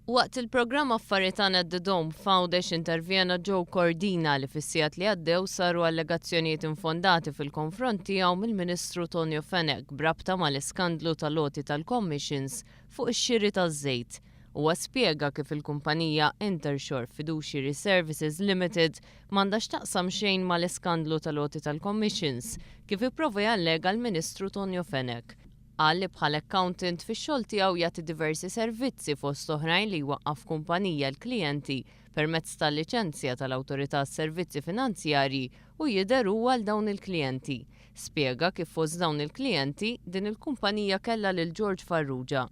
Waqt il-programm Affarijiet at the Dome Foundation intervjena Joe Cordina li fis-sigħat li għaddew saru allegazzjonijiet infondati fil-konfront tiegħu mill-Ministru Tonio Fenech brabta mal-iskandlu tal-loti tal-commissions fuq ix-xiri taż-żejt. Huwa spjega kif il-kumpanija Intershore Fiduciary Services Limited m'għandax taqsam xejn mal-iskandlu tal-loti tal-commissions kif ipprova jallega l-Ministru Tonio Fenech. Qal li bħal accountant fix-xogħol tiegħu jagħti diversi servizzi fost oħrajn li jwaqqaf kumpanija l-klijenti permezz tal-liċenzja tal-Awtorità Servizzi Finanzjarji u jidher huwa għal dawn il-klijenti. Spjega kif fost dawn il-klijenti din il-kumpanija kellha lil George Farrugia.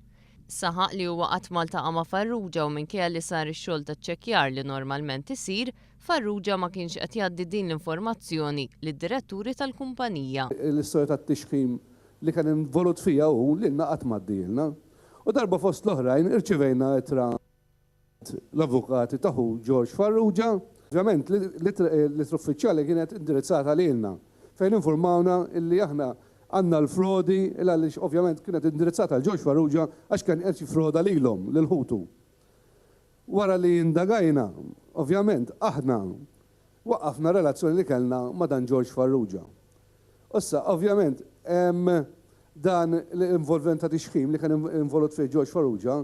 Saħaq li huwa qatt maltaqa' ma' Farrugia u minkejja li sar ix-xogħol taċ-ċekkjar li normalment isir, Farrugia ma kienx qed jgħaddi din l-informazzjoni lid-diretturi tal-kumpanija. L-istorja tat-tixħim li kien involut fija u li naqat maddilna. U darba fost l-oħrajn irċivejna itra l-avukati taħu George Farrugia. Ovvjament l-itra uffiċjali kienet indirizzata lilna fejn informawna illi aħna għandna l-frodi għaliex ovvjament kienet indirizzata l George Farrugia għax kien qed jifroda lilhom lil-ħutu. Wara li indagajna, ovvjament aħna waqqafna relazzjoni li kellna ma' dan George Farrugia. Issa, ovvjament, dan l-involvent ta' tixħim li kien involut fi George Farrugia,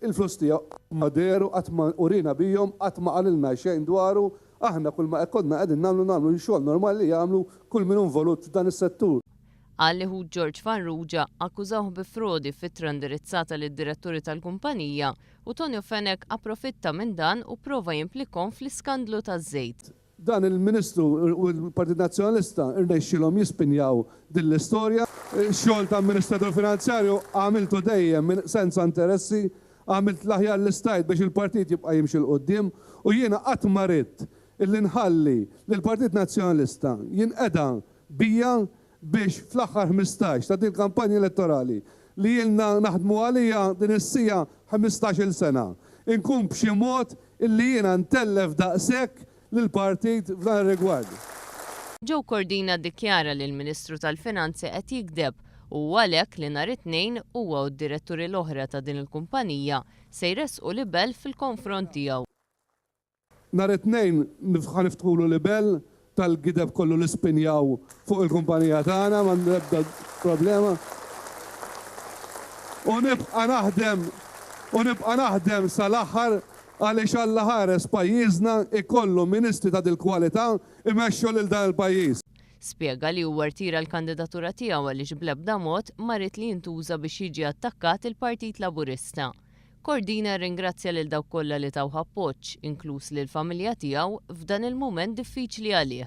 il-flus tiegħu ma deru qatt ma urina bijhom qatt ma qalilna xejn dwaru, aħna kull ma qegħdna qegħdin nagħmlu x-xogħol normali li jagħmlu kull min involut f'dan is-settur. Qal li hu George Farrugia akkużawh bi frodi f'ittra indirizzata lid-diretturi tal-kumpanija u Tonio Fenech approfitta minn dan u prova jimplikhom fl-iskandlu taż-żejt. Dan il-Ministru u l-Partit Nazzjonalista irnexxilhom jispinjaw din l-istorja. Xogħol ta' Amministratur Finanzjarju għamiltu dejjem senza interessi, għamilt l-aħjar l-istajt biex il-partit jibqa' jimxi l-qudiem u jiena qatt ma rid illi nħalli lill-Partit Nazzjonalista jinqeda bija biex fl-aħħar 15 ta' din kampanja elettorali li jilna naħdmu għalija din is-sija 15-il sena. Inkun b'xi mod illi jiena ntellef daqshekk lill-partit f'dan ir-rigward. Joe Cordina ddikjara li l-Ministru tal-Finanzi qed jikdeb u għalhekk li nhar it-tnejn huwa u d-diretturi l-oħra ta' din il-kumpanija se jresqu libel fil-konfront tiegħu. Nhar it-tnejn ħaniftħulu libel tal-gideb kollu l-ispinjaw fuq il-kumpanija tagħna m'għandna problema. U nibqa' naħdem sal-aħħar għaliex Alla ħares pajjiżna ikollu ministri ta' dil-kwalità imexxu lil dan il-pajjiż. Spjega li huwa rtira l-kandidatura tiegħu għaliex bl-ebda mod ma rid li jintuża biex jiġi attakkat il-Partit Laburista. Cordina ringrazzja lil dawk kollha li taw appoġġ, inkluż lill-familja tiegħu f'dan il-mument diffiċli għalih.